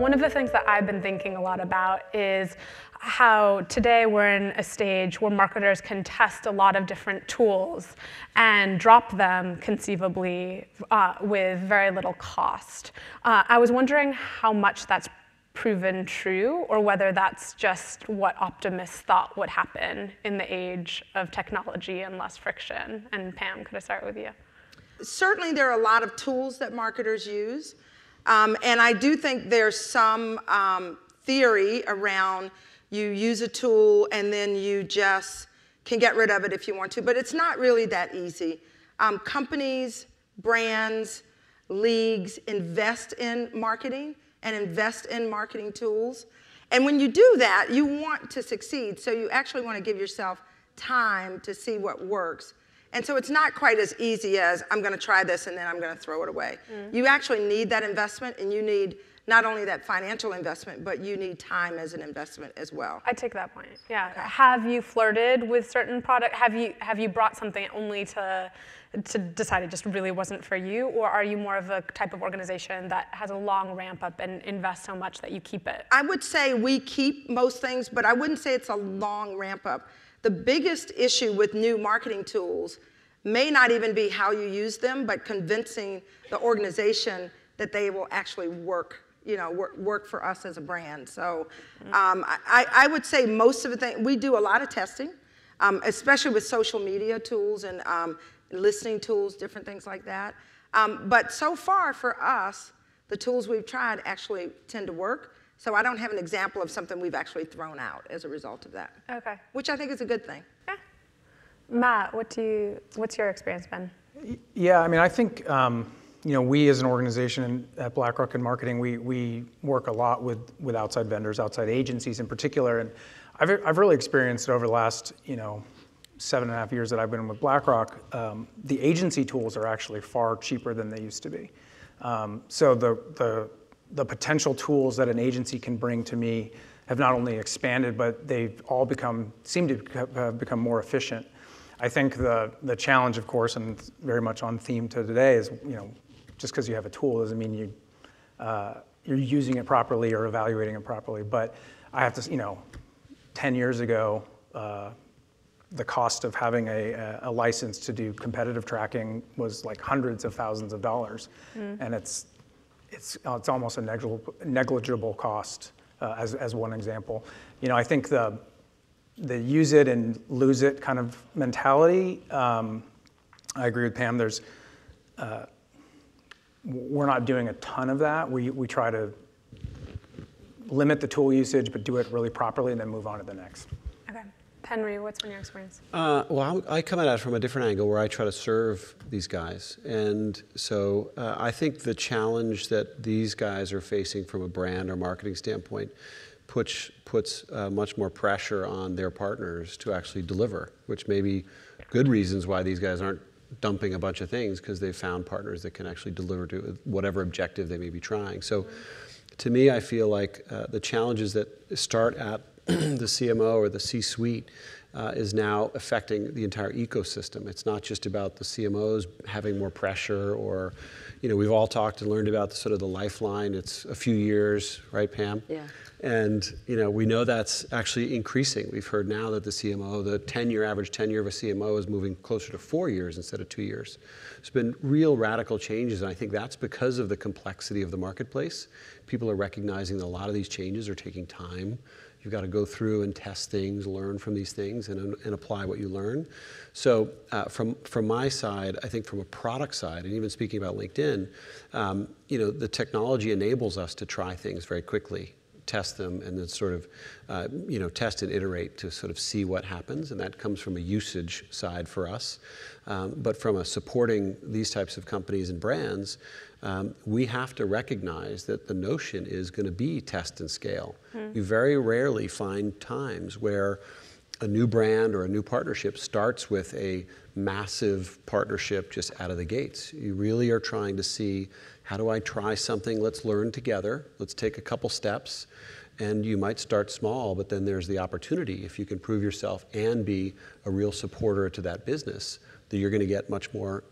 One of the things that I've been thinking a lot about is how today we're in a stage where marketers can test a lot of different tools and drop them conceivably with very little cost. I was wondering how much that's proven true, or whether that's just what optimists thought would happen in the age of technology and less friction. And Pam, could I start with you? Certainly there are a lot of tools that marketers use. And I do think there's some theory around you use a tool and then you just can get rid of it if you want to. But it's not really that easy. Companies, brands, leagues invest in marketing and invest in marketing tools. And when you do that, you want to succeed. So you actually want to give yourself time to see what works. And so it's not quite as easy as, I'm going to try this and then I'm going to throw it away. You actually need that investment, and you need not only that financial investment, but you need time as an investment as well. I take that point, yeah. Okay. Have you flirted with certain product? Have you brought something only to decide it just really wasn't for you? Or are you more of a type of organization that has a long ramp up and invests so much that you keep it? I would say we keep most things, but I wouldn't say it's a long ramp up. The biggest issue with new marketing tools may not even be how you use them, but convincing the organization that they will actually work for us as a brand. So I would say most of the things, we do a lot of testing, especially with social media tools and listening tools, different things like that. But so far for us, the tools we've tried actually tend to work. So I don't have an example of something we've actually thrown out as a result of that. Okay. Which I think is a good thing. Yeah. Matt, what's your experience been? Yeah, I mean, I think we as an organization at BlackRock in marketing, we work a lot with outside vendors, outside agencies in particular, and I've really experienced over the last 7.5 years that I've been with BlackRock, the agency tools are actually far cheaper than they used to be. So the potential tools that an agency can bring to me have not only expanded, but they've all seem to have become more efficient. I think the challenge, of course, and very much on theme to today, is just because you have a tool doesn't mean you're using it properly or evaluating it properly. But I have to, 10 years ago, the cost of having a license to do competitive tracking was like hundreds of thousands of dollars, and it's almost a negligible cost as one example. I think the use it and lose it kind of mentality. I agree with Pam. We're not doing a ton of that. We try to limit the tool usage, but do it really properly and then move on to the next. Okay. Penry, what's been your experience? Well, I come at it from a different angle where I try to serve these guys. And so I think the challenge that these guys are facing from a brand or marketing standpoint puts much more pressure on their partners to actually deliver, which may be good reasons why these guys aren't dumping a bunch of things, because they've found partners that can actually deliver to whatever objective they may be trying. So to me, I feel like the challenges that start at the CMO or the C-suite is now affecting the entire ecosystem. It's not just about the CMOs having more pressure, or, we've all talked and learned about the lifeline. It's a few years, right, Pam? Yeah. And we know that's actually increasing. We've heard now that the CMO, the average tenure of a CMO is moving closer to 4 years instead of 2 years. There's been real radical changes, and I think that's because of the complexity of the marketplace. People are recognizing that a lot of these changes are taking time. You've got to go through and test things, learn from these things, and apply what you learn. So from my side, I think from a product side, and even speaking about LinkedIn, the technology enables us to try things very quickly, test them, and then test and iterate to see what happens. And that comes from a usage side for us. But from a supporting these types of companies and brands, we have to recognize that the notion is going to be test and scale. You very rarely find times where a new brand or a new partnership starts with a massive partnership just out of the gates. You really are trying to see, how do I try something? Let's learn together. Let's take a couple steps. And you might start small, but then there's the opportunity, if you can prove yourself and be a real supporter to that business, that you're going to get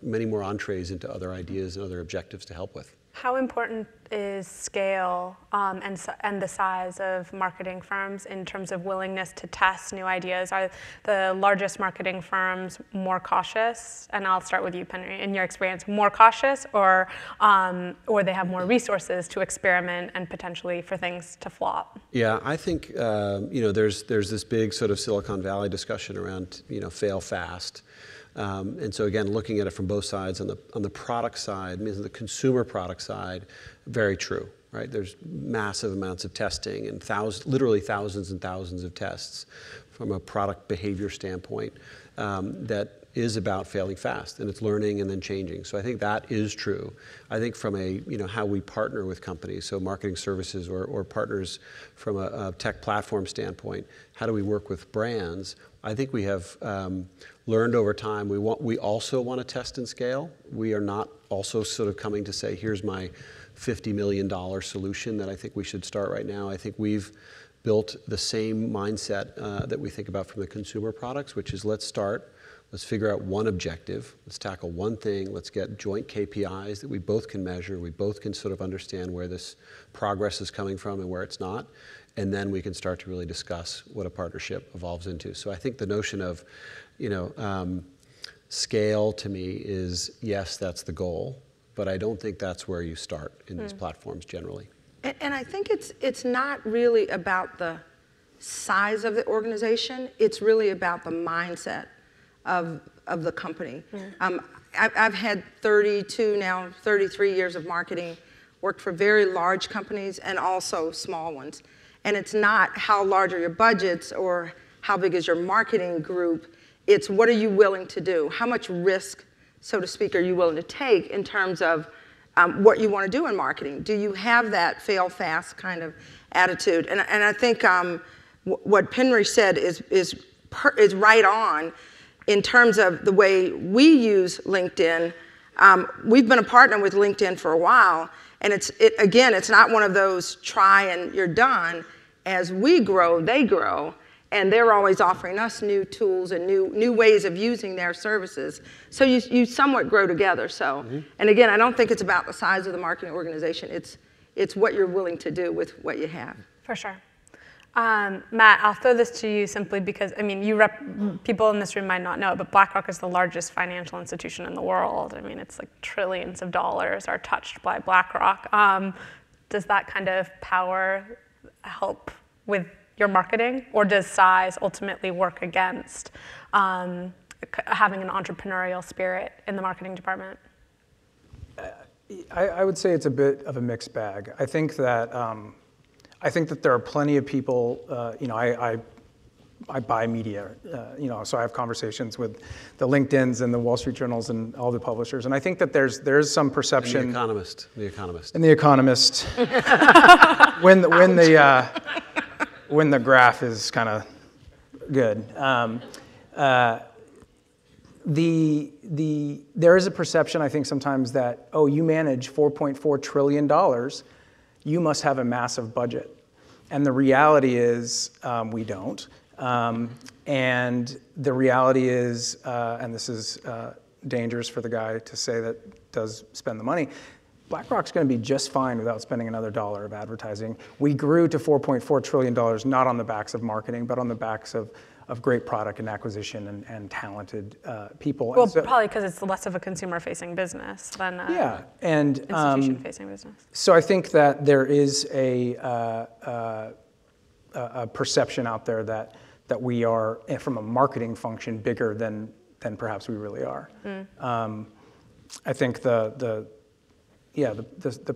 many more entrees into other ideas and other objectives to help with. How important is scale and the size of marketing firms in terms of willingness to test new ideas? Are the largest marketing firms more cautious? And I'll start with you, Penry. In your experience, more cautious, or they have more resources to experiment and potentially for things to flop? Yeah, I think there's this big sort of Silicon Valley discussion around fail fast. And so again, looking at it from both sides, on the product side, means the consumer product side, very true, right? There's massive amounts of testing and literally thousands and thousands of tests from a product behavior standpoint that is about failing fast, and it's learning and then changing. So I think that is true. I think from how we partner with companies, so marketing services or partners from a tech platform standpoint, how do we work with brands? I think we have learned over time, we also want to test and scale. We are not also sort of coming to say, here's my $50 million solution that I think we should start right now. I think we've built the same mindset that we think about from the consumer products, which is let's figure out one objective, let's tackle one thing, let's get joint KPIs that we both can measure, we both can sort of understand where this progress is coming from and where it's not, and then we can start to really discuss what a partnership evolves into. So I think the notion of, scale to me is, yes, that's the goal, but I don't think that's where you start in these platforms generally. And I think it's not really about the size of the organization, it's really about the mindset of the company. I've had 33 years of marketing, worked for very large companies and also small ones. And it's not how large are your budgets or how big is your marketing group, it's what are you willing to do? How much risk, so to speak, are you willing to take in terms of what you want to do in marketing? Do you have that fail fast kind of attitude? And I think what Penry said is right on in terms of the way we use LinkedIn. We've been a partner with LinkedIn for a while, and it's not one of those try and you're done. As we grow, they grow, and they're always offering us new tools and new ways of using their services. So you somewhat grow together. So, and again, I don't think it's about the size of the marketing organization. It's what you're willing to do with what you have. For sure. Matt, I'll throw this to you simply because, people in this room might not know, but BlackRock is the largest financial institution in the world. It's like trillions of dollars are touched by BlackRock. Does that kind of power help with your marketing, or does size ultimately work against having an entrepreneurial spirit in the marketing department? I would say it's a bit of a mixed bag. I think that there are plenty of people. I buy media. So I have conversations with the LinkedIns and the Wall Street Journals and all the publishers, and I think that there's some perception. And the Economist. And the Economist. when the graph is kind of good. There is a perception, I think, sometimes that, you manage $4.4 trillion, you must have a massive budget. And the reality is we don't. And the reality is, and this is dangerous for the guy to say that does spend the money, BlackRock's going to be just fine without spending another dollar of advertising. We grew to $4.4 trillion, not on the backs of marketing, but on the backs of great product and acquisition and talented people. Well, probably because it's less of a consumer-facing business than institution-facing business. So I think that there is a perception out there that we are, from a marketing function, bigger than perhaps we really are. I think the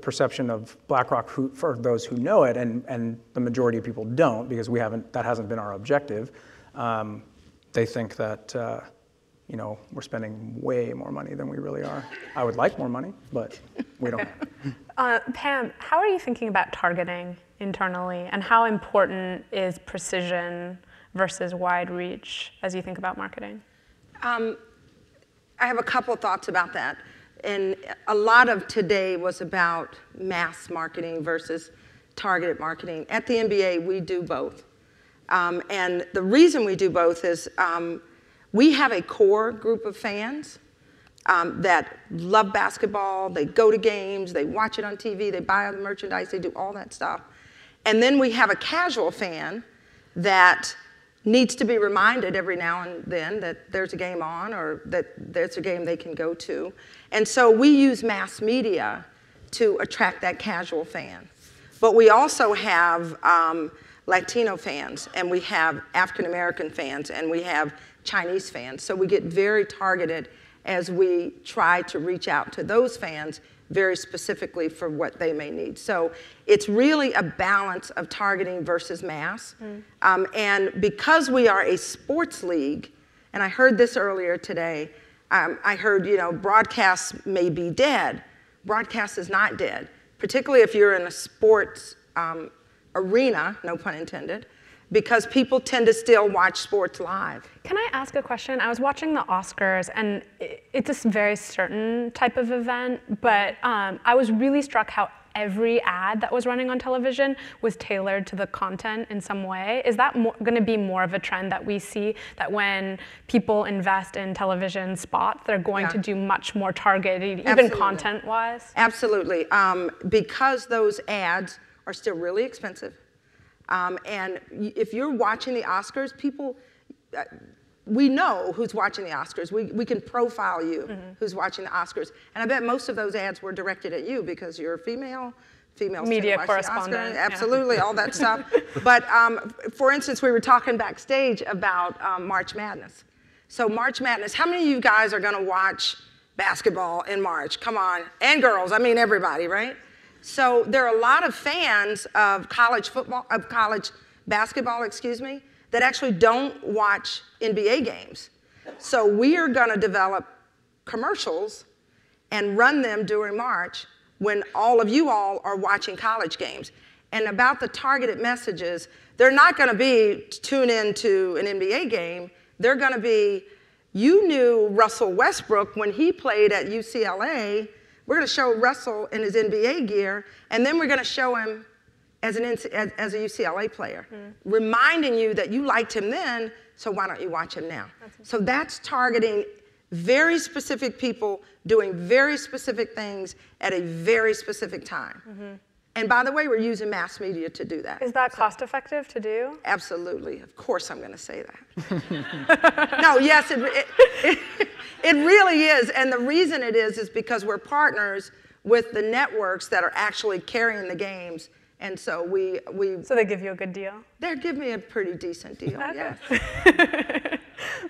perception of BlackRock, for those who know it, and the majority of people don't, because that hasn't been our objective. They think that we're spending way more money than we really are. I would like more money, but we don't. Pam, how are you thinking about targeting internally, and how important is precision versus wide reach as you think about marketing? I have a couple thoughts about that. And a lot of today was about mass marketing versus targeted marketing. At the NBA, we do both. And the reason we do both is we have a core group of fans that love basketball, they go to games, they watch it on TV, they buy the merchandise, they do all that stuff. And then we have a casual fan that needs to be reminded every now and then that there's a game on or that there's a game they can go to. And so we use mass media to attract that casual fan. But we also have Latino fans, and we have African American fans, and we have Chinese fans. So we get very targeted as we try to reach out to those fans very specifically for what they may need. So it's really a balance of targeting versus mass. And because we are a sports league, and I heard this earlier today, I heard, broadcast may be dead. Broadcast is not dead, particularly if you're in a sports arena, no pun intended, because people tend to still watch sports live. Can I ask a question? I was watching the Oscars, and it's a very certain type of event, but I was really struck how every ad that was running on television was tailored to the content in some way. Is that going to be more of a trend that we see, that when people invest in television spots, they're going to do much more targeted, even content-wise? Absolutely. Because those ads are still really expensive. And if you're watching the Oscars, people, we know who's watching the Oscars. We can profile you who's watching the Oscars. And I bet most of those ads were directed at you because you're a female media correspondent. Absolutely, all that stuff. But for instance, we were talking backstage about March Madness. So March Madness, how many of you guys are going to watch basketball in March? Come on. And girls, I mean everybody, right? So there are a lot of fans of college basketball, that actually don't watch NBA games. So we are going to develop commercials and run them during March when all of you all are watching college games. And about the targeted messages, they're not going to be tune in to an NBA game. They're going to be, you knew Russell Westbrook when he played at UCLA. We're going to show Russell in his NBA gear, and then we're going to show him as a UCLA player, reminding you that you liked him then, so why don't you watch him now? So that's targeting very specific people doing very specific things at a very specific time. And by the way, we're using mass media to do that. Is that cost effective to do? Absolutely. Of course I'm going to say that. No, yes, it really is. And the reason it is because we're partners with the networks that are actually carrying the games. And so we So they give you a good deal? They give me a pretty decent deal, yes.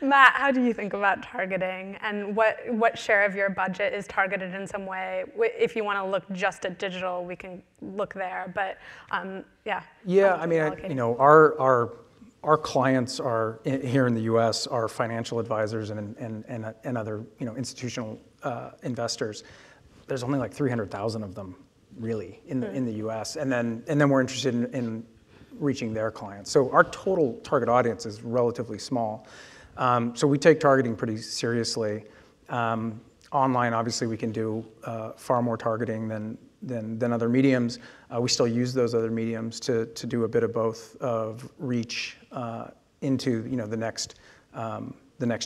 Matt, how do you think about targeting, and what share of your budget is targeted in some way? If you want to look just at digital, we can look there, but yeah. Yeah, I mean, our clients are here in the U.S. are financial advisors and other institutional investors. There's only like 300,000 of them really in the U.S. and then we're interested in reaching their clients. So our total target audience is relatively small. So we take targeting pretty seriously. Online, obviously, we can do far more targeting than other mediums. We still use those other mediums to do a bit of both of reach into the next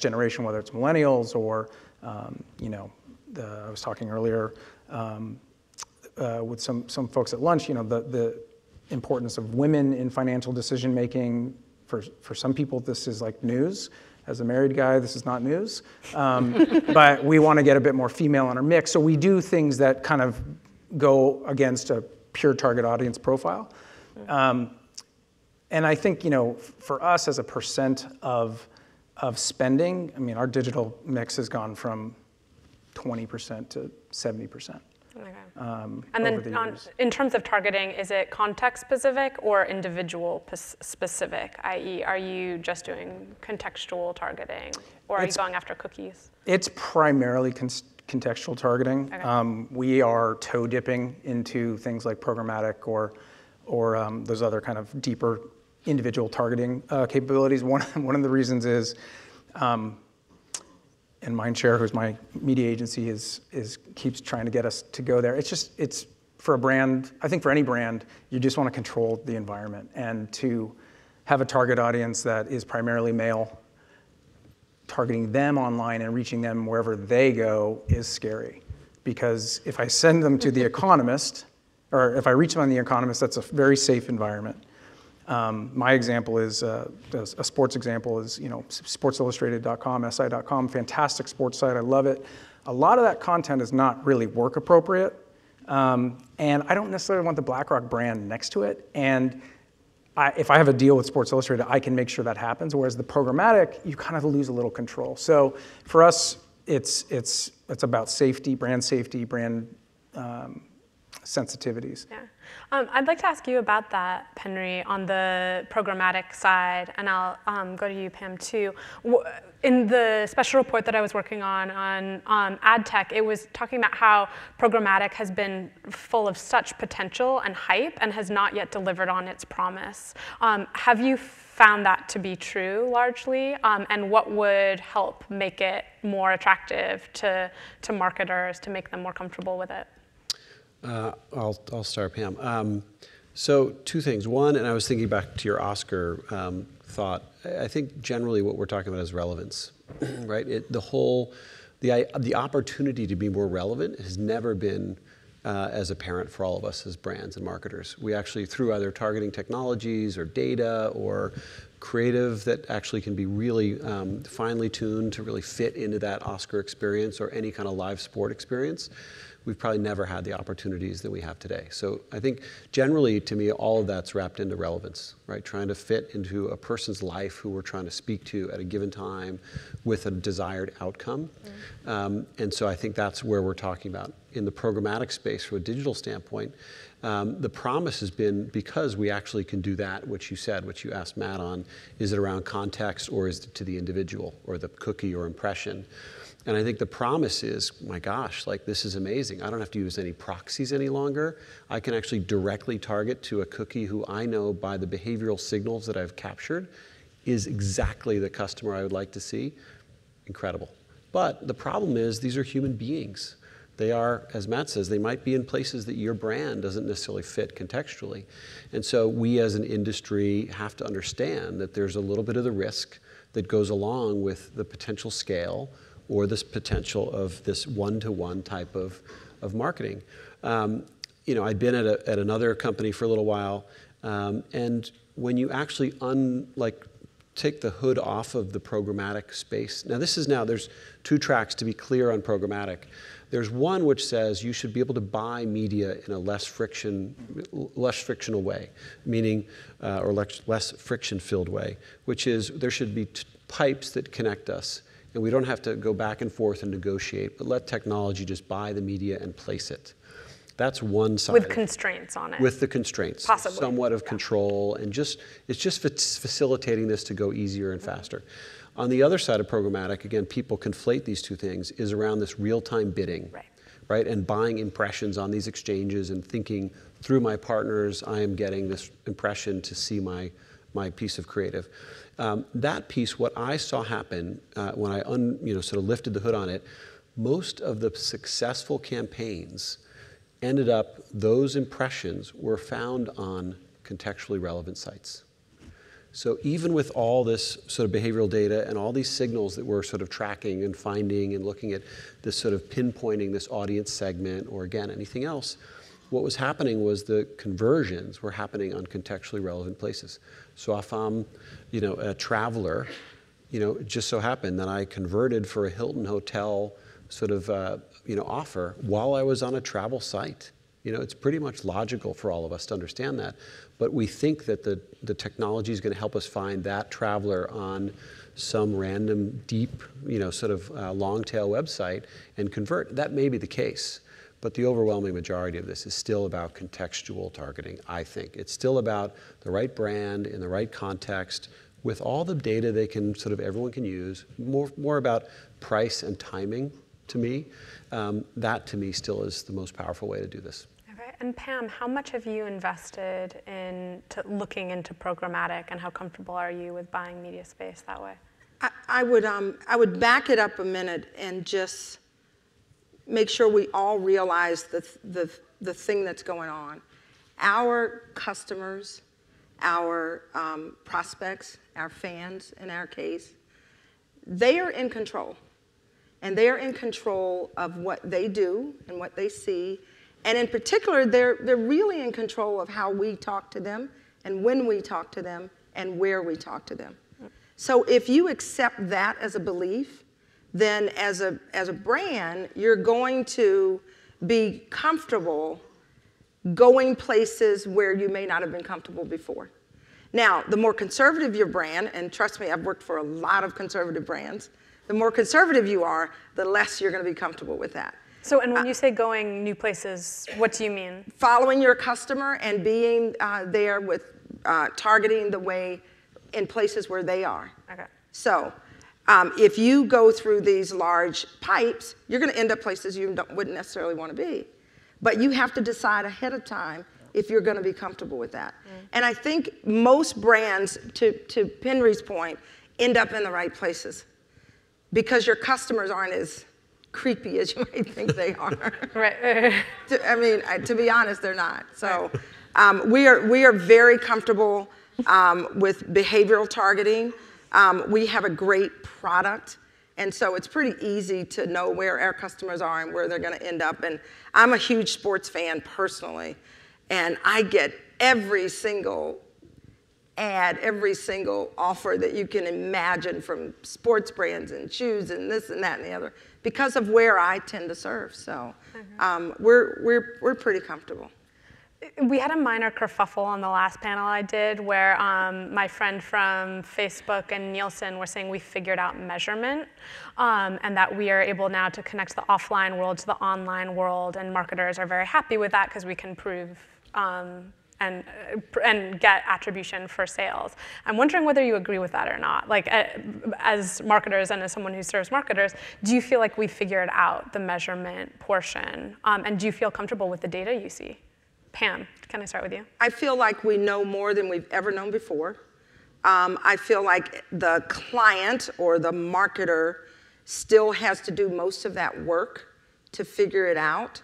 generation, whether it's millennials or I was talking earlier with some folks at lunch. The importance of women in financial decision making. For some people, this is like news. As a married guy, this is not news. But we want to get a bit more female in our mix. So we do things that kind of go against a pure target audience profile. And I think, for us as a percent of spending, I mean, our digital mix has gone from 20% to 70%. Okay. And then in terms of targeting, is it context specific or individual specific? I.e., are you just doing contextual targeting, or are you going after cookies? It's primarily contextual targeting. Okay. We are toe dipping into things like programmatic or those other kind of deeper individual targeting capabilities. One of the reasons is. And Mindshare, who's my media agency, keeps trying to get us to go there. It's for a brand. I think for any brand, you just want to control the environment, and to have a target audience that is primarily male targeting them online and reaching them wherever they go is scary. Because if I send them to The Economist, or if I reach them on The Economist, that's a very safe environment. My example is, a sports example is, sportsillustrated.com, si.com, fantastic sports site, I love it. A lot of that content is not really work appropriate, and I don't necessarily want the BlackRock brand next to it. And if I have a deal with Sports Illustrated, I can make sure that happens. Whereas the programmatic, you kind of lose a little control. So for us, it's about safety, brand sensitivities. Yeah. I'd like to ask you about that, Penry, on the programmatic side, and I'll go to you, Pam, too. In the special report that I was working on ad tech, it was talking about how programmatic has been full of such potential and hype and has not yet delivered on its promise. Have you found that to be true largely? And what would help make it more attractive to marketers, to make them more comfortable with it? I'll start, Pam. So two things. One, and I was thinking back to your Oscar thought. I think generally what we're talking about is relevance, right? The opportunity to be more relevant has never been as apparent for all of us as brands and marketers. We actually, through either targeting technologies or data or creative that actually can be really finely tuned to really fit into that Oscar experience or any kind of live sport experience, we've probably never had the opportunities that we have today. So I think generally, to me, all of that's wrapped into relevance, right? Trying to fit into a person's life who we're trying to speak to at a given time with a desired outcome. And so I think that's where we're talking about. In the programmatic space, from a digital standpoint, the promise has been, because we actually can do that, which you said, which you asked Matt on, is it around context or is it to the individual or the cookie or impression? And I think the promise is, my gosh, like this is amazing. I don't have to use any proxies any longer. I can actually directly target to a cookie who I know by the behavioral signals that I've captured is exactly the customer I would like to see. Incredible. But the problem is these are human beings. They are, as Matt says, they might be in places that your brand doesn't necessarily fit contextually. And so we as an industry have to understand that there's a little bit of the risk that goes along with the potential scale or this potential of this one-to-one type of marketing. I'd been at another company for a little while, and when you actually take the hood off of the programmatic space. Now there's two tracks to be clear on programmatic. There's one which says you should be able to buy media in a less frictional way, meaning, or less friction-filled way, which is there should be pipes that connect us. And we don't have to go back and forth and negotiate, but let technology just buy the media and place it. That's one side. With constraints on it. With the constraints. Possibly. Somewhat of control, and it's just facilitating this to go easier and faster. On the other side of programmatic, again, people conflate these two things, is around this real-time bidding. Right? And buying impressions on these exchanges and thinking through my partners, I am getting this impression to see my piece of creative. That piece, what I saw happen when I sort of lifted the hood on it, most of the successful campaigns ended up, those impressions were found on contextually relevant sites. So even with all this sort of behavioral data and all these signals that we're sort of tracking and finding and looking at this sort of pinpointing this audience segment or again, anything else, what was happening was the conversions were happening on contextually relevant places. So if I'm, a traveler, it just so happened that I converted for a Hilton hotel sort of, offer while I was on a travel site. It's pretty much logical for all of us to understand that. But we think that the technology is going to help us find that traveler on some random deep, long tail website and convert. That may be the case. But the overwhelming majority of this is still about contextual targeting, I think. It's still about the right brand in the right context with all the data everyone can use, more about price and timing to me. That to me still is the most powerful way to do this. Okay, and Pam, how much have you invested in looking into programmatic and how comfortable are you with buying media space that way? I would back it up a minute and just make sure we all realize the thing that's going on. Our customers, our prospects, our fans in our case, they are in control. And they're in control of what they do and what they see. And in particular, they're really in control of how we talk to them and when we talk to them and where we talk to them. So if you accept that as a belief, then as a brand, you're going to be comfortable going places where you may not have been comfortable before. Now, the more conservative your brand, and trust me, I've worked for a lot of conservative brands, the more conservative you are, the less you're going to be comfortable with that. So, and when you say going new places, what do you mean? Following your customer and being there with targeting the way in places where they are. Okay. So, if you go through these large pipes, you're going to end up places you wouldn't necessarily want to be. But you have to decide ahead of time if you're going to be comfortable with that. And I think most brands, to Penry's point, end up in the right places because your customers aren't as creepy as you might think they are. Right. I mean, to be honest, they're not. So we are very comfortable with behavioral targeting. We have a great product. And so it's pretty easy to know where our customers are and where they're going to end up. And I'm a huge sports fan personally. And I get every single ad, every single offer that you can imagine from sports brands and shoes and this and that and the other because of where I tend to serve. So we're pretty comfortable. We had a minor kerfuffle on the last panel I did where my friend from Facebook and Nielsen were saying we figured out measurement and that we are able now to connect the offline world to the online world, and marketers are very happy with that because we can prove and get attribution for sales. I'm wondering whether you agree with that or not. Like, as marketers and as someone who serves marketers, do you feel like we figured out the measurement portion? And do you feel comfortable with the data you see? Pam, can I start with you? I feel like we know more than we've ever known before. I feel like the client or the marketer still has to do most of that work to figure it out.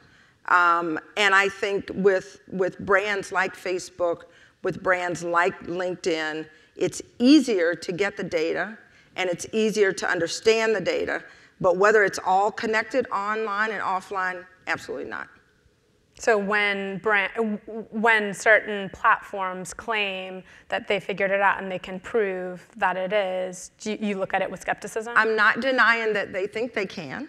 And I think with brands like Facebook, with brands like LinkedIn, it's easier to get the data and it's easier to understand the data. But whether it's all connected online and offline, absolutely not. So when certain platforms claim that they figured it out and they can prove that it is, do you look at it with skepticism? I'm not denying that they think they can.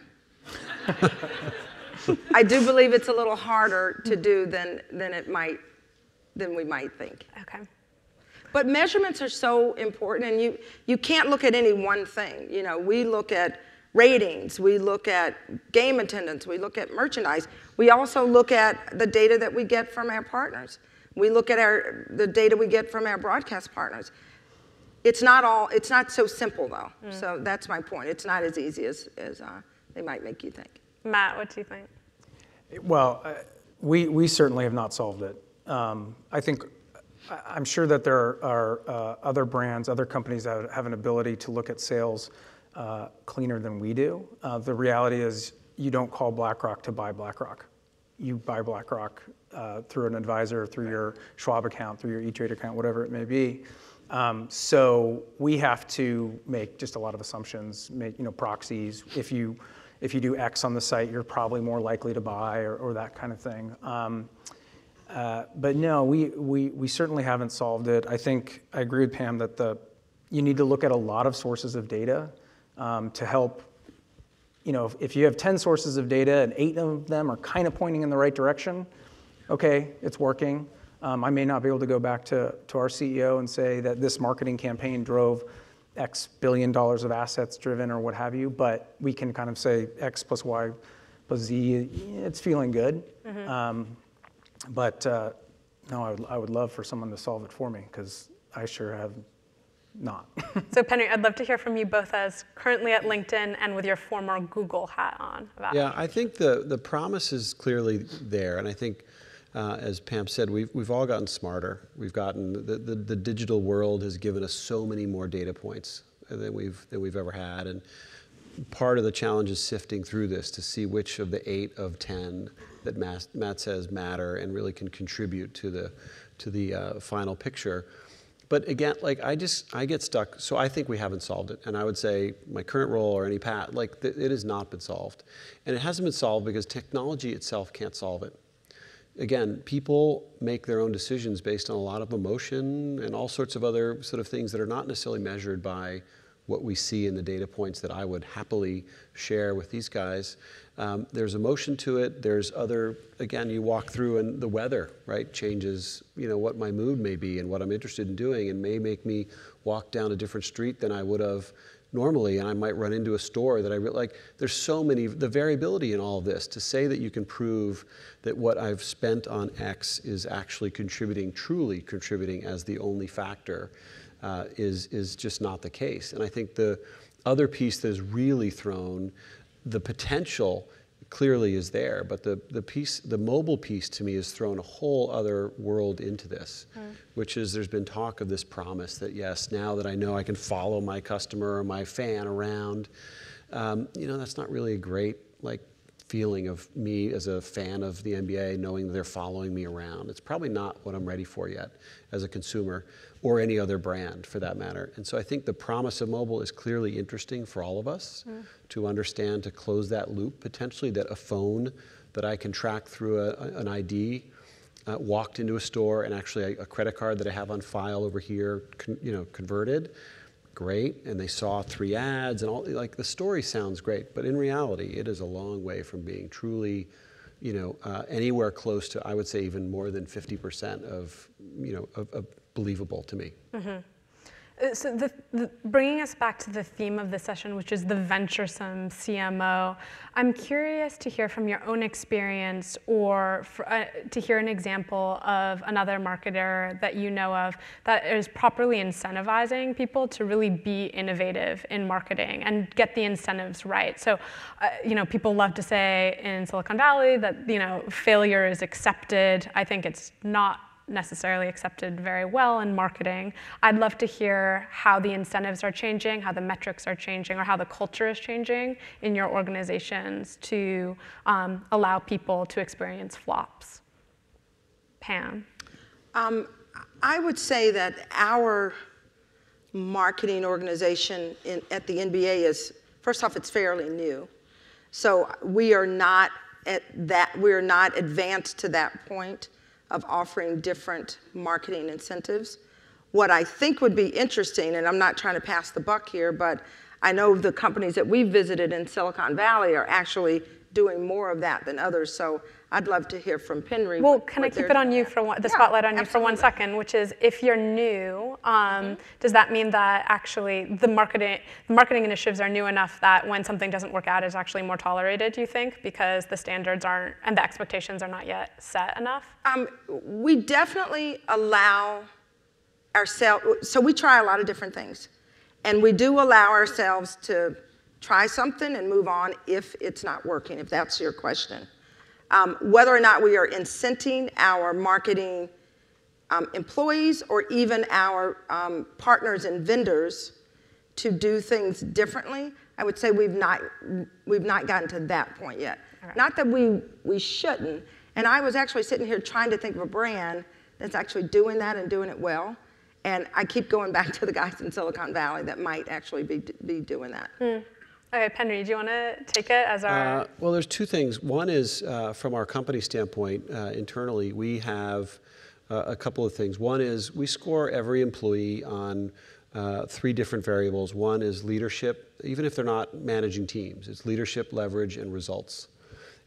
I do believe it's a little harder to do than we might think. Okay. But measurements are so important, and you can't look at any one thing. You know, we look at ratings, we look at game attendance, we look at merchandise. We also look at the data that we get from our partners. We look at the data we get from our broadcast partners. It's not so simple though. So that's my point. It's not as easy as they might make you think. Matt, what do you think? Well, we certainly have not solved it. I'm sure that there are other brands, other companies that have an ability to look at sales cleaner than we do. The reality is you don't call BlackRock to buy BlackRock. You buy BlackRock through an advisor, through your Schwab account, through your E-Trade account, whatever it may be. So we have to make just a lot of assumptions, make proxies. If you do X on the site, you're probably more likely to buy or that kind of thing. But no, we certainly haven't solved it. I think I agree with Pam that you need to look at a lot of sources of data to help. If you have 10 sources of data and 8 of them are kind of pointing in the right direction, okay, it's working. I may not be able to go back to our CEO and say that this marketing campaign drove X billion dollars of assets driven or what have you, but we can kind of say X plus Y plus Z, it's feeling good. But no, I would love for someone to solve it for me because I sure have not. So Penry, I'd love to hear from you both as currently at LinkedIn and with your former Google hat on. Yeah, I think the promise is clearly there, and I think as Pam said, we've all gotten smarter. We've gotten the digital world has given us so many more data points than we've ever had, and part of the challenge is sifting through this to see which of the 8 of 10 that Matt says matter and really can contribute to the final picture. But again, like I get stuck. So I think we haven't solved it. And I would say my current role or any path, like it has not been solved. And it hasn't been solved because technology itself can't solve it. Again, people make their own decisions based on a lot of emotion and all sorts of other sort of things that are not necessarily measured by what we see in the data points that I would happily share with these guys. There's emotion to it. There's other, again, you walk through and the weather, right, changes, what my mood may be and what I'm interested in doing, and may make me walk down a different street than I would have normally, and I might run into a store that I really like. There's so many, the variability in all of this. To say that you can prove that what I've spent on X is actually contributing, truly contributing as the only factor, is just not the case. And I think the other piece that is really thrown, the potential clearly is there, but the mobile piece to me has thrown a whole other world into this, which is there's been talk of this promise that yes, now that I know I can follow my customer or my fan around, that's not really a great feeling of me as a fan of the NBA, knowing that they're following me around. It's probably not what I'm ready for yet as a consumer, or any other brand for that matter. And so I think the promise of mobile is clearly interesting for all of us to understand, to close that loop potentially, that a phone that I can track through an ID walked into a store, and actually a credit card that I have on file over here, converted. Great, and they saw 3 ads and all, the story sounds great, but in reality, it is a long way from being truly, anywhere close to, I would say, even more than 50% of believable to me. So bringing us back to the theme of the session, which is the venturesome CMO, I'm curious to hear from your own experience, or to hear an example of another marketer that you know of that is properly incentivizing people to really be innovative in marketing and get the incentives right. So, people love to say in Silicon Valley that, failure is accepted. I think it's not necessarily accepted very well in marketing. I'd love to hear how the incentives are changing, how the metrics are changing, or how the culture is changing in your organizations to allow people to experience flops. Pam? I would say that our marketing organization at the NBA is, first off, it's fairly new. So we are not advanced to that point of offering different marketing incentives. What I think would be interesting, and I'm not trying to pass the buck here, but I know the companies that we've visited in Silicon Valley are actually doing more of that than others. So I'd love to hear from Penry. Well, can I keep it on you for the spotlight on you for 1 second, which is, if you're new, does that mean that actually the marketing initiatives are new enough that when something doesn't work out, it's actually more tolerated, do you think, because the standards aren't, and the expectations are not yet set enough? We definitely allow ourselves, so we try a lot of different things. And we do allow ourselves to try something and move on if it's not working, if that's your question. Whether or not we are incenting our marketing employees or even our partners and vendors to do things differently, I would say we've not gotten to that point yet. Right. Not that we shouldn't. And I was actually sitting here trying to think of a brand that's actually doing that and doing it well. And I keep going back to the guys in Silicon Valley that might actually be doing that. Okay, Penry, do you want to take it as our... Well, there's 2 things. One is, from our company standpoint, internally, we have a couple of things. One is we score every employee on 3 different variables. One is leadership, even if they're not managing teams. It's leadership, leverage, and results.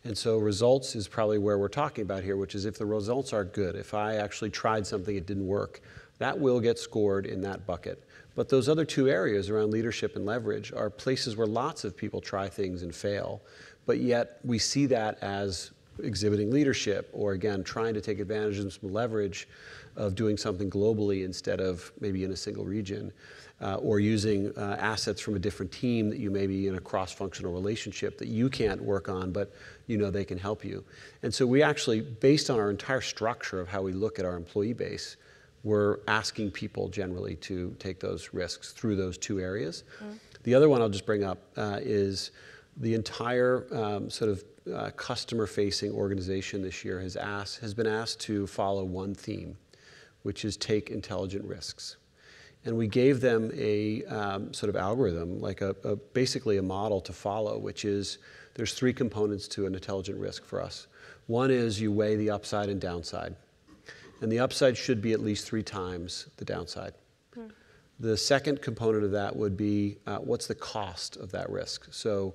And so results is probably where we're talking about here, which is if the results are good, if I actually tried something, it didn't work, that will get scored in that bucket. But those other 2 areas around leadership and leverage are places where lots of people try things and fail, but yet we see that as exhibiting leadership, or again, trying to take advantage of some leverage of doing something globally instead of maybe in a single region, or using assets from a different team that you may be in a cross-functional relationship that you can't work on, but they can help you. And so we actually, based on our entire structure of how we look at our employee base, we're asking people generally to take those risks through those 2 areas. The other one I'll just bring up is the entire customer-facing organization this year has been asked to follow one theme, which is take intelligent risks. And we gave them a sort of algorithm, like basically a model to follow, which is there's 3 components to an intelligent risk for us. One is you weigh the upside and downside. And the upside should be at least 3 times the downside. The second component of that would be what's the cost of that risk? So,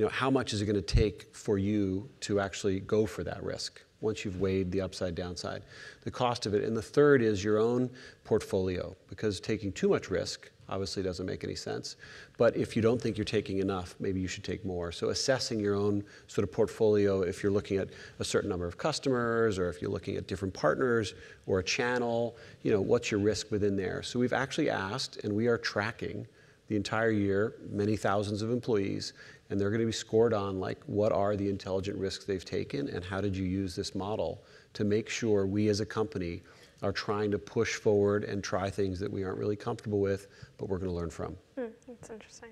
how much is it going to take for you to actually go for that risk once you've weighed the upside, downside? The cost of it. And the third is your own portfolio, because taking too much risk obviously doesn't make any sense. But if you don't think you're taking enough, maybe you should take more. So assessing your own sort of portfolio, if you're looking at a certain number of customers, or if you're looking at different partners or a channel, what's your risk within there? So we've actually asked, and we are tracking the entire year, many thousands of employees, and they're going to be scored on like what are the intelligent risks they've taken, and how did you use this model to make sure we as a company are trying to push forward and try things that we aren't really comfortable with, but we're going to learn from. That's interesting.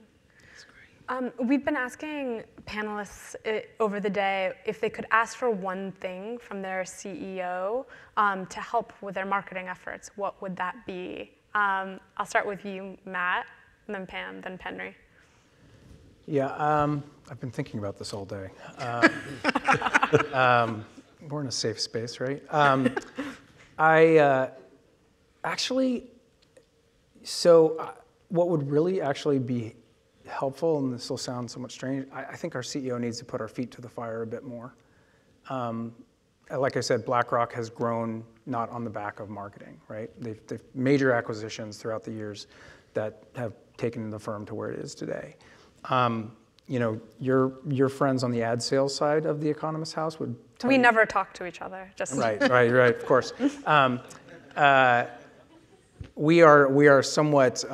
That's great. We've been asking panelists over the day if they could ask for one thing from their CEO to help with their marketing efforts. What would that be? I'll start with you, Matt, and then Pam, then Penry. Yeah, I've been thinking about this all day. We're in a safe space, right? What would really actually be helpful, and this will sound somewhat strange, I think our CEO needs to put our feet to the fire a bit more. Like I said, BlackRock has grown not on the back of marketing, right? They've major acquisitions throughout the years that have taken the firm to where it is today. Your friends on the ad sales side of the Economist house would tell We you, never talk to each other. Just right, of course. We are somewhat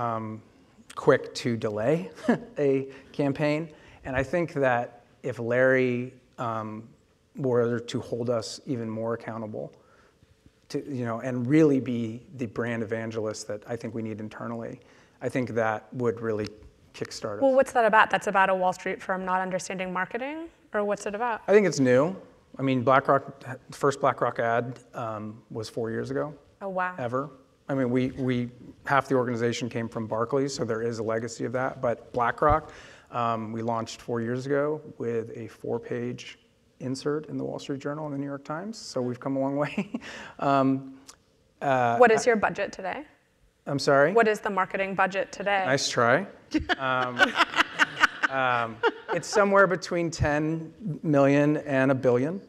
quick to delay a campaign, and I think that if Larry were to hold us even more accountable, and really be the brand evangelist that I think we need internally, I think that would really kickstart us. Well, what's that about? That's about a Wall Street firm not understanding marketing, or what's it about? I think it's new. I mean, the first BlackRock ad was 4 years ago. Oh, wow. Ever. I mean, we half the organization came from Barclays, so there is a legacy of that. But BlackRock, we launched 4 years ago with a 4-page insert in the Wall Street Journal and the New York Times. So we've come a long way. What is your budget today? I'm sorry? What is the marketing budget today? Nice try. It's somewhere between 10 million and $1 billion.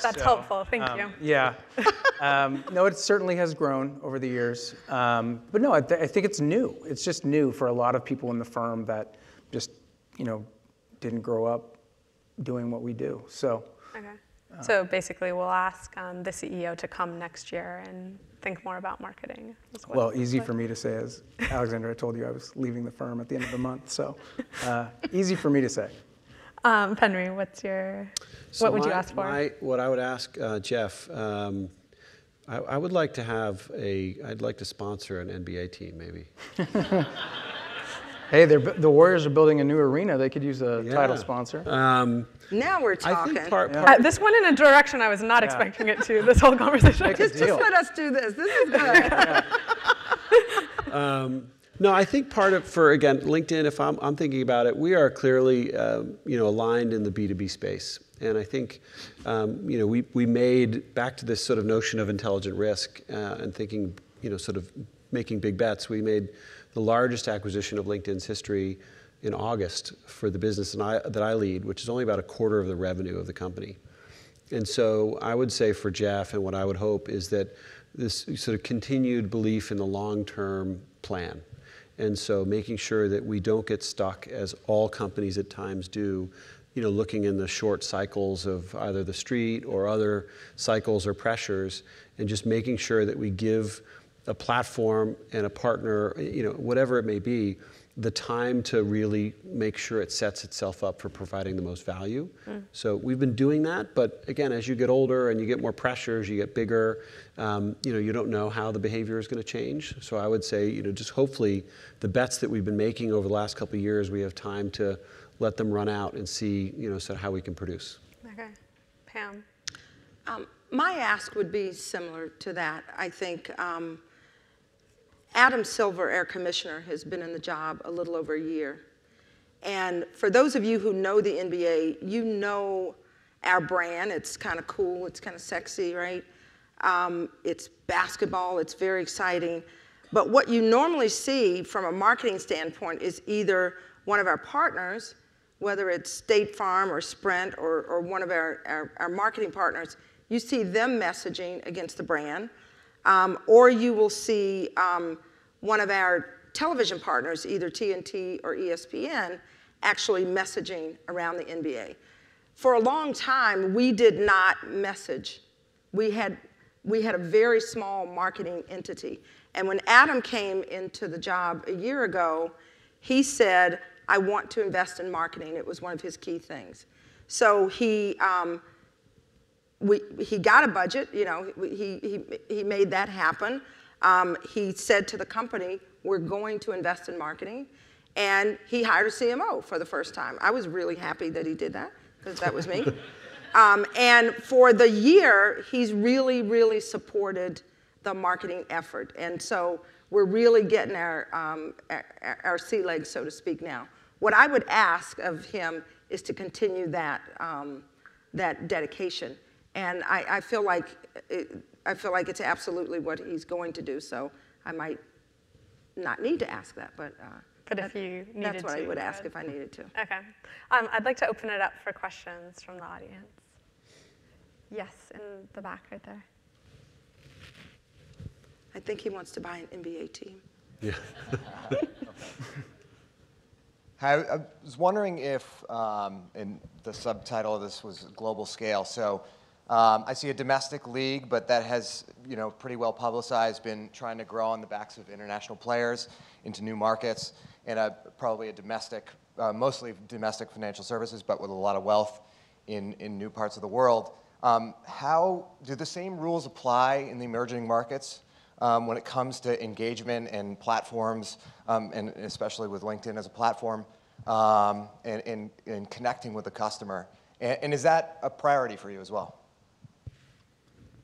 That's helpful. Thank you. Yeah. No, it certainly has grown over the years. But no, I think it's new. It's just new for a lot of people in the firm that just, didn't grow up doing what we do. So. Okay. So basically, we'll ask the CEO to come next year and think more about marketing. Well, easy for me to say, as Alexandra, I told you I was leaving the firm at the end of the month. So easy for me to say. Penry, what would you ask for? What I would ask Jeff, I would like to I'd like to sponsor an NBA team, maybe. Hey, the Warriors are building a new arena. They could use a title sponsor. Now we're talking. I think this went in a direction I was not expecting it to, this whole conversation. Just let us do this. This is good. No, I think part of, again, LinkedIn, if I'm thinking about it, we are clearly, aligned in the B2B space. And I think, we made, back to this sort of notion of intelligent risk and thinking, sort of making big bets, we made the largest acquisition of LinkedIn's history in August for the business that I lead, which is only about a quarter of the revenue of the company. And so I would say for Jeff, and what I would hope is that this sort of continued belief in the long-term plan. And so making sure that we don't get stuck, as all companies at times do, looking in the short cycles of either the street or other cycles or pressures, and just making sure that we give a platform and a partner, whatever it may be, the time to really make sure it sets itself up for providing the most value. So we've been doing that, but again, as you get older and you get more pressures, you get bigger, you don't know how the behavior is going to change. So I would say, just hopefully the bets that we've been making over the last couple of years, we have time to let them run out and see, sort of how we can produce. Okay. Pam? My ask would be similar to that. I think Adam Silver, our commissioner, has been in the job a little over a year. And for those of you who know the NBA, you know our brand. It's kind of cool, it's kind of sexy, right? It's basketball, it's very exciting. But what you normally see from a marketing standpoint is either one of our partners, whether it's State Farm or Sprint or one of our marketing partners, you see them messaging against the brand. Or you will see one of our television partners, either TNT or ESPN, actually messaging around the NBA. For a long time, we did not message. We had a very small marketing entity. And when Adam came into the job a year ago, he said, I want to invest in marketing. It was one of his key things. So he got a budget, he made that happen. He said to the company, we're going to invest in marketing. And he hired a CMO for the first time. I was really happy that he did that, because that was me. And for the year, he's really, really supported the marketing effort. And so we're really getting our sea legs, so to speak, now. What I would ask of him is to continue that dedication. And I feel like it's absolutely what he's going to do. So I might not need to ask that, but if you needed to, that's what I would ask if I needed to. Okay. I'd like to open it up for questions from the audience. Yes, in the back right there. I think he wants to buy an NBA team. Yeah. I was wondering if, and the subtitle of this was global scale. So I see a domestic league, but that has, pretty well publicized, been trying to grow on the backs of international players into new markets, and probably a domestic, mostly domestic financial services, but with a lot of wealth in new parts of the world. How do the same rules apply in the emerging markets when it comes to engagement and platforms, and especially with LinkedIn as a platform, and connecting with the customer? And is that a priority for you as well?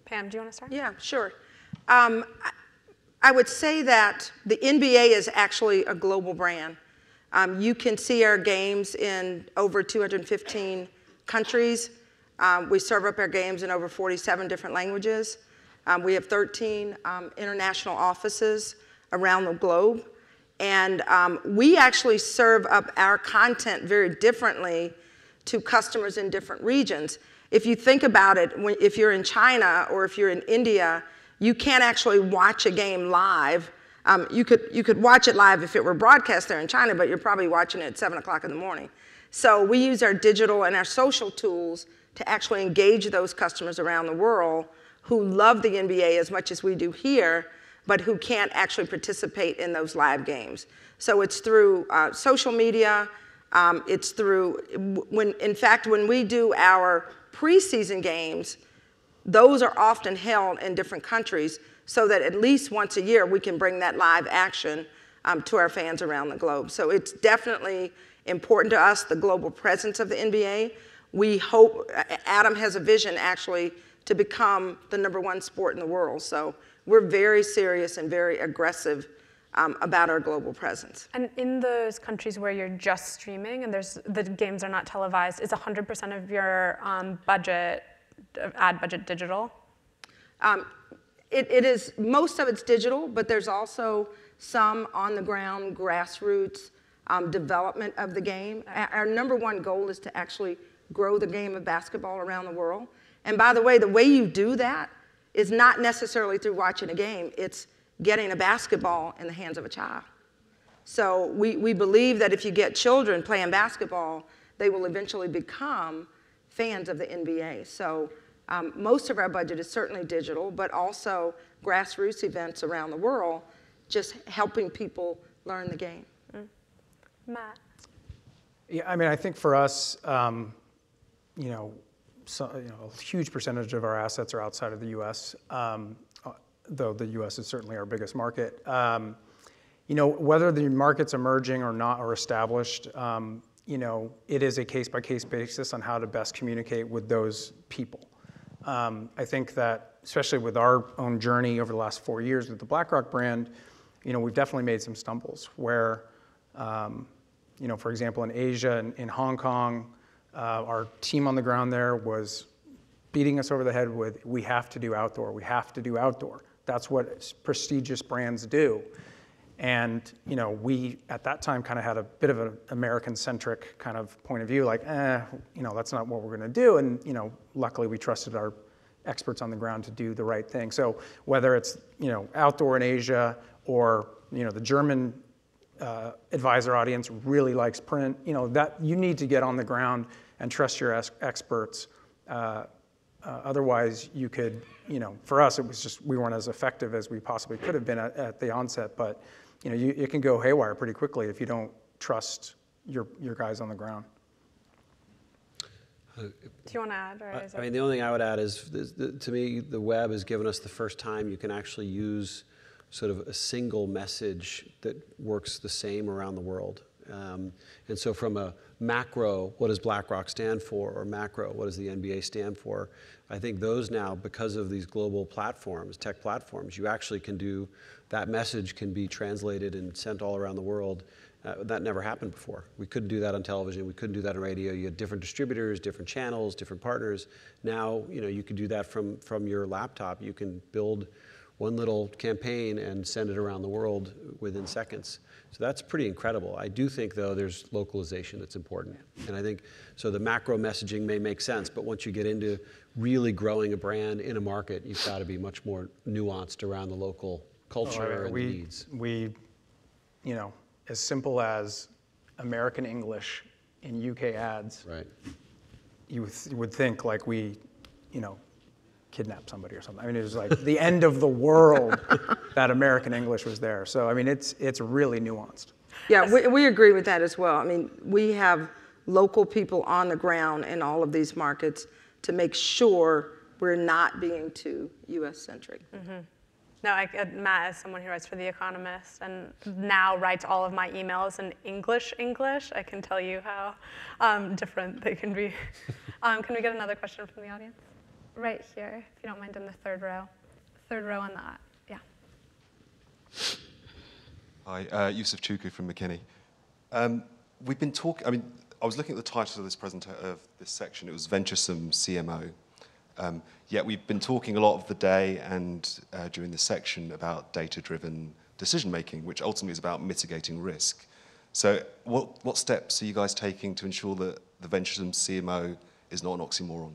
Pam, do you want to start? Yeah, sure. I would say that the NBA is actually a global brand. You can see our games in over 215 countries. We serve up our games in over 47 different languages. We have 13 international offices around the globe. And we actually serve up our content very differently to customers in different regions. If you think about it, if you're in China or if you're in India, you can't actually watch a game live. You could watch it live if it were broadcast there in China, but you're probably watching it at 7 o'clock in the morning. So we use our digital and our social tools to actually engage those customers around the world who love the NBA as much as we do here, but who can't actually participate in those live games. So it's through social media. It's through, in fact, when we do our preseason games, those are often held in different countries so that at least once a year we can bring that live action to our fans around the globe. So it's definitely important to us, the global presence of the NBA. We hope, Adam has a vision actually to become the #1 sport in the world. So we're very serious and very aggressive about our global presence. And in those countries where you're just streaming and the games are not televised, is 100% of your ad budget digital? It is, most of it's digital, but there's also some on the ground grassroots development of the game. Our #1 goal is to actually grow the game of basketball around the world. And by the way you do that is not necessarily through watching a game, it's getting a basketball in the hands of a child. So we believe that if you get children playing basketball, they will eventually become fans of the NBA. So most of our budget is certainly digital, but also grassroots events around the world, just helping people learn the game. Matt? Yeah, I mean, I think for us, a huge percentage of our assets are outside of the U.S., though the U.S. is certainly our biggest market. Whether the market's emerging or not or established, it is a case-by-case basis on how to best communicate with those people. I think that, especially with our own journey over the last 4 years with the BlackRock brand, we've definitely made some stumbles where, for example, in Asia, in Hong Kong, our team on the ground there was beating us over the head with, we have to do outdoor, we have to do outdoor. That's what prestigious brands do. And, we at that time kind of had a bit of an American-centric kind of point of view, like, that's not what we're going to do. And, luckily we trusted our experts on the ground to do the right thing. So whether it's, outdoor in Asia or, the German advisor audience really likes print, that you need to get on the ground and trust your experts. Otherwise, you could, for us, it was just, we weren't as effective as we possibly could have been at the onset. But, it can go haywire pretty quickly if you don't trust your guys on the ground. Do you want to add? Or I mean, the only thing I would add is, to me, the web has given us the first time you can actually use sort of a single message that works the same around the world. And so from a macro, what does BlackRock stand for? Or macro, what does the NBA stand for? I think those now, because of these global platforms, tech platforms, you actually can do, that message can be translated and sent all around the world. That never happened before. We couldn't do that on television. We couldn't do that on radio. You had different distributors, different channels, different partners. Now, you could do that from your laptop. You can build one little campaign and send it around the world within seconds. So that's pretty incredible. I do think, though, there's localization that's important. And I think, so the macro messaging may make sense, but once you get into really growing a brand in a market, you've got to be much more nuanced around the local culture and the needs. We, as simple as American English in UK ads, right. You would think like we, kidnap somebody or something. I mean, it was like the end of the world that American English was there. So, I mean, it's really nuanced. Yeah, we agree with that as well. I mean, we have local people on the ground in all of these markets to make sure we're not being too U.S.-centric. Mm-hmm. No, Matt is someone who writes for The Economist and now writes all of my emails in English. I can tell you how different they can be. Can we get another question from the audience? Right here, if you don't mind, in the third row. Third row on that, yeah. Hi, Yusuf Chuku from McKinney. We've been talking, I was looking at the title of this section. It was venturesome CMO. Yet we've been talking a lot of the day and during this section about data-driven decision-making, which ultimately is about mitigating risk. So what steps are you guys taking to ensure that the venturesome CMO is not an oxymoron?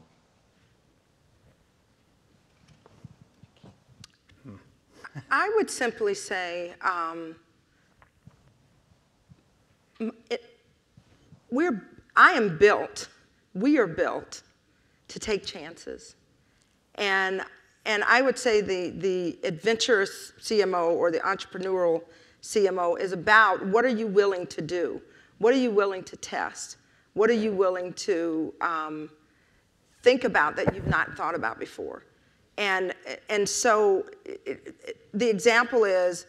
I would simply say we are built to take chances. And I would say the adventurous CMO or the entrepreneurial CMO is about what are you willing to do? What are you willing to test? What are you willing to think about that you've not thought about before? And so the example is,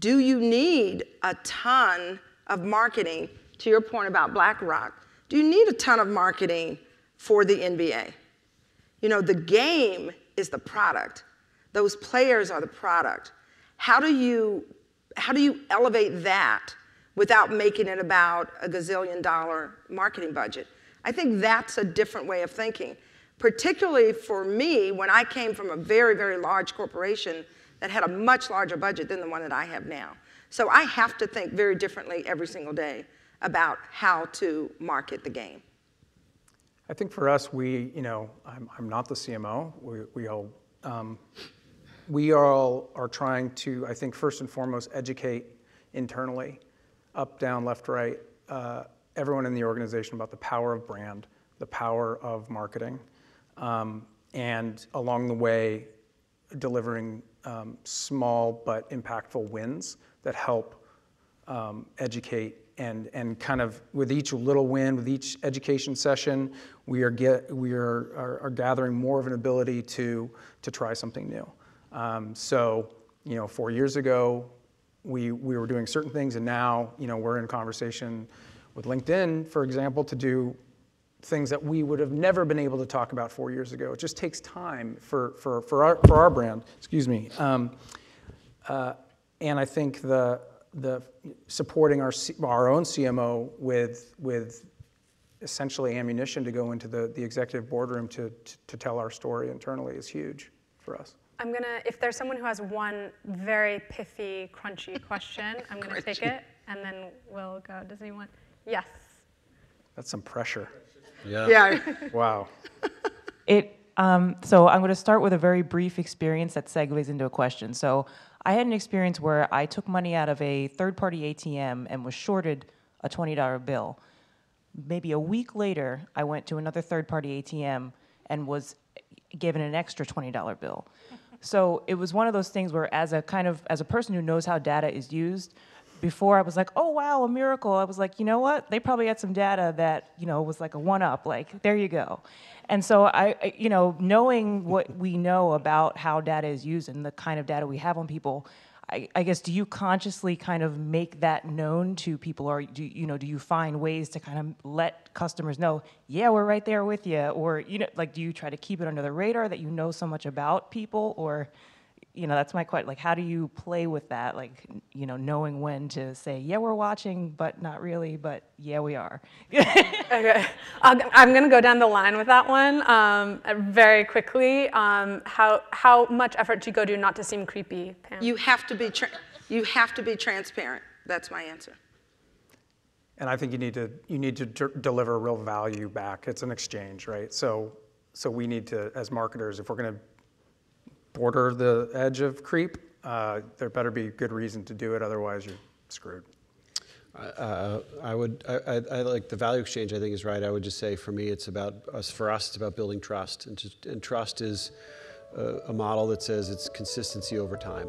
do you need a ton of marketing, to your point about BlackRock, do you need a ton of marketing for the NBA? The game is the product. Those players are the product. How do you elevate that without making it about a gazillion-dollar marketing budget? I think that's a different way of thinking. Particularly for me, when I came from a very, very large corporation that had a much larger budget than the one that I have now. So I have to think very differently every single day about how to market the game. I think for us, I'm not the CMO. We all are trying to, I think, first and foremost, educate internally, up, down, left, right, everyone in the organization about the power of brand, the power of marketing. And along the way, delivering small but impactful wins that help educate and kind of with each little win, with each education session, we are gathering more of an ability to try something new. So 4 years ago, we were doing certain things, and now we're in conversation with LinkedIn, for example, to do things that we would have never been able to talk about 4 years ago. It just takes time for our brand. Excuse me. and I think the supporting our own CMO with essentially ammunition to go into the executive boardroom to tell our story internally is huge for us. I'm gonna, if there's someone who has one very pithy, crunchy question, I'm gonna take it, and then we'll go. Does anyone? Yes. That's some pressure. Yeah. Wow. So I'm going to start with a very brief experience that segues into a question. So I had an experience where I took money out of a third-party ATM and was shorted a $20 bill. Maybe a week later, I went to another third-party ATM and was given an extra $20 bill. So it was one of those things where as a person who knows how data is used, before I was like, oh wow, a miracle. I was like, you know what? They probably had some data that, was like a one-up, like, there you go. And so I knowing what we know about how data is used and the kind of data we have on people, I guess, do you consciously kind of make that known to people, or do you find ways to kind of let customers know, yeah, we're right there with you, or do you try to keep it under the radar that you know so much about people, or that's my question. Like, how do you play with that? Like, knowing when to say, yeah, we're watching, but not really, but yeah, we are. Okay, I'm gonna go down the line with that one very quickly. How much effort do you go to not to seem creepy, Pam? You have to be transparent. That's my answer. And I think you need to deliver real value back. It's an exchange, right? So we need to, as marketers, if we're going to border the edge of creep, there better be good reason to do it. Otherwise, you're screwed. I like the value exchange. I think is right. I would just say for me, it's about us. For us, it's about building trust, and trust is a model that says it's consistency over time.